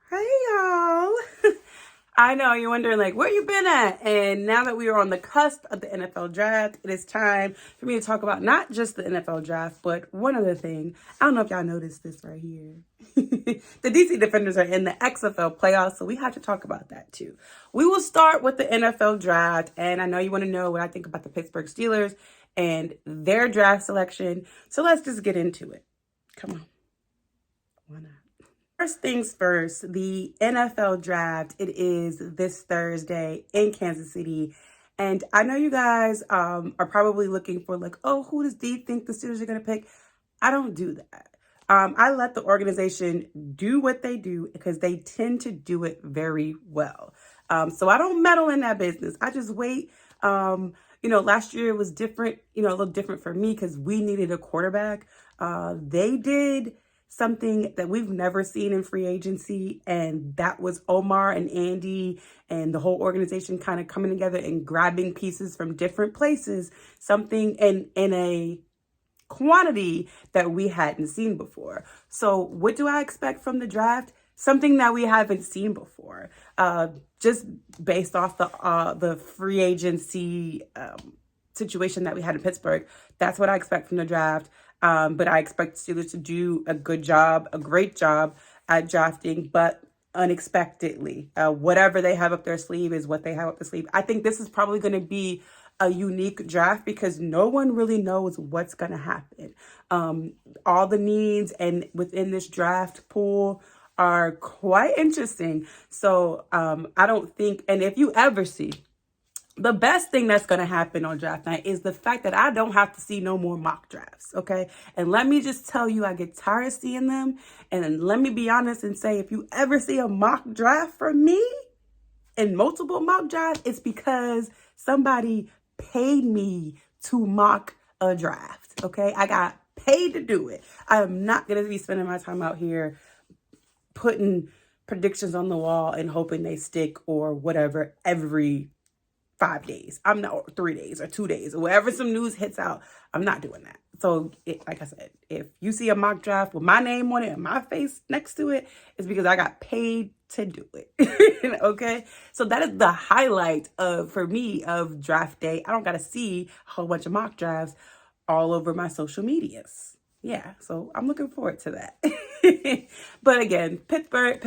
Hey y'all. I know you're wondering like where you been at, and now that we are on the cusp of the NFL draft, it is time for me to talk about not just the NFL draft, but one other thing. I don't know if y'all noticed this right here. The DC Defenders are in the XFL playoffs, so we have to talk about that too. We will start with the NFL draft, and I know you want to know what I think about the Pittsburgh Steelers and their draft selection, so let's just get into it. Come on. Why not? First things first, the NFL draft, it is this Thursday in Kansas City. And I know you guys are probably looking for like, oh, who does Dee think the Steelers are going to pick? I don't do that. I let the organization do what they do because they tend to do it very well. So I don't meddle in that business. I just wait. Last year was different, a little different for me because we needed a quarterback. They did something that we've never seen in free agency, and that was Omar and Andy and the whole organization kind of coming together and grabbing pieces from different places, something in a quantity that we hadn't seen before. So what do I expect from the draft? Something that we haven't seen before, just based off the free agency situation that we had in Pittsburgh. That's what I expect from the draft. But I expect Steelers to do a great job at drafting, but unexpectedly. Whatever they have up their sleeve is what they have up their sleeve. I think this is probably going to be a unique draft because no one really knows what's going to happen. All the needs and within this draft pool are quite interesting. So I don't think, and if you ever see, the best thing that's going to happen on draft night is the fact that I don't have to see no more mock drafts, okay? And let me just tell you, I get tired of seeing them. And then let me be honest and say, if you ever see a mock draft from me and multiple mock drafts, it's because somebody paid me to mock a draft, okay? I got paid to do it. I am not going to be spending my time out here putting predictions on the wall and hoping they stick or whatever every 5 days. I'm not 3 days or 2 days or wherever some news hits out. I'm not doing that. So like I said, if you see a mock draft with my name on it and my face next to it, it's because I got paid to do it. Okay. So that is the highlight for me of draft day. I don't got to see a whole bunch of mock drafts all over my social medias. Yeah. So I'm looking forward to that. But again, Pittsburgh,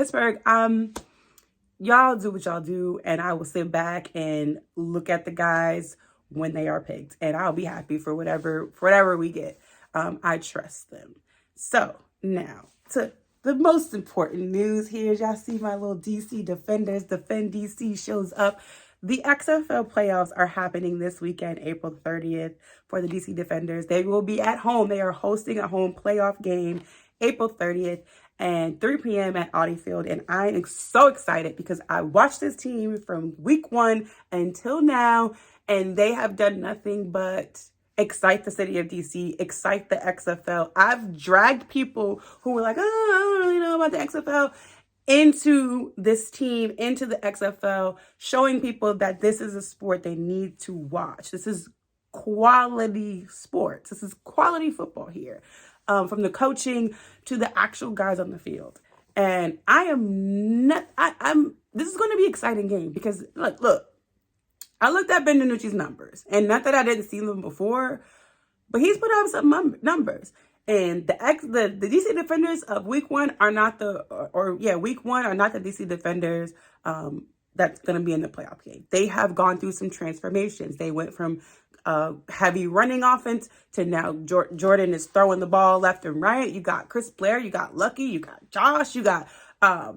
y'all do what y'all do, and I will sit back and look at the guys when they are picked, and I'll be happy for whatever we get. I trust them. So now to the most important news here. Y'all see my little DC Defenders, Defend DC shows up. The XFL playoffs are happening this weekend, April 30th, for the DC Defenders. They will be at home. They are hosting a home playoff game April 30th. And 3 p.m. at Audi Field. And I am so excited because I watched this team from week 1 until now, and they have done nothing but excite the city of DC, excite the XFL. I've dragged people who were like, oh, I don't really know about the XFL, into this team, into the XFL, showing people that this is a sport they need to watch. This is quality sports. This is quality football here. From the coaching to the actual guys on the field. And this is going to be an exciting game because look, I looked at Ben DiNucci's numbers, and not that I didn't see them before, but he's put up some numbers. And the DC Defenders of week 1 are not week 1 are not the DC Defenders that's going to be in the playoff game. They have gone through some transformations. They went from heavy running offense to now Jordan is throwing the ball left and right. You got Chris Blair, you got Lucky, you got Josh, you got I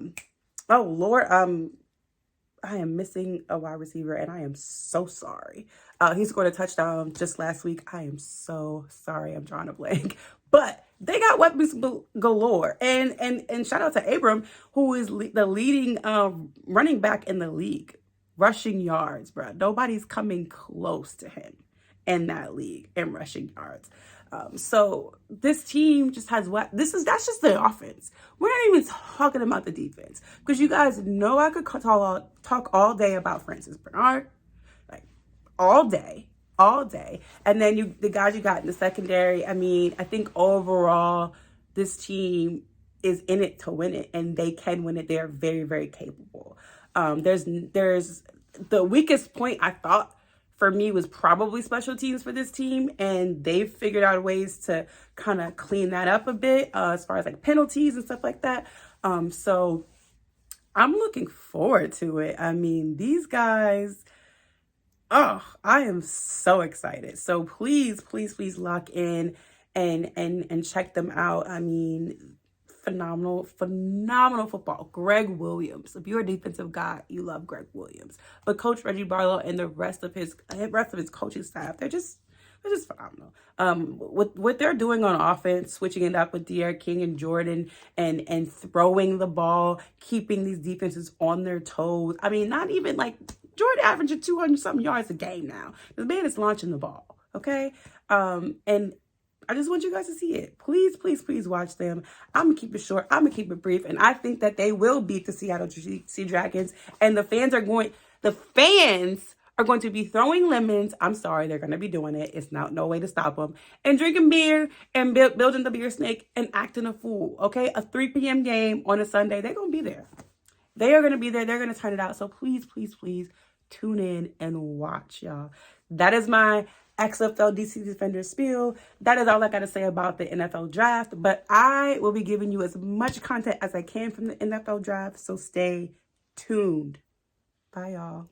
am missing a wide receiver, and I am so sorry. He scored a touchdown just last week. I am so sorry. I'm drawing a blank. But they got weapons galore. And shout out to Abram, who is the leading running back in the league. Rushing yards, bro. Nobody's coming close to him in that league in rushing yards. So this team just has that's just the offense. We're not even talking about the defense, because you guys know I could talk all day about Francis Bernard, like all day. And then the guys you got in the secondary. I mean, I think overall this team is in it to win it, and they can win it. They are very, very capable. There's the weakest point I thought for me was probably special teams for this team, and they've figured out ways to kind of clean that up a bit as far as like penalties and stuff like that. So I'm looking forward to it. I mean, these guys, oh, I am so excited. So please, please, please lock in and check them out. I mean, phenomenal football. Greg Williams. If you're a defensive guy, you love Greg Williams. But Coach Reggie Barlow and the rest of his coaching staff, they're just phenomenal. What they're doing on offense, switching it up with De'Aaron King and Jordan, and throwing the ball, keeping these defenses on their toes. I mean, not even like Jordan averaging 200 something yards a game now. The man is launching the ball. Okay, and I just want you guys to see it. Please, please, please watch them. I'm going to keep it short. I'm going to keep it brief. And I think that they will beat the Seattle Sea Dragons. And the fans are going to be throwing lemons. I'm sorry, they're going to be doing it. It's no way to stop them. And drinking beer and building the beer snake and acting a fool. Okay? A 3 p.m. game on a Sunday. They're going to be there. They are going to be there. They're going to turn it out. So please, please, please tune in and watch, y'all. That is my XFL DC Defender spiel. That is all I got to say about the NFL draft, but I will be giving you as much content as I can from the NFL draft, so stay tuned. Bye, y'all.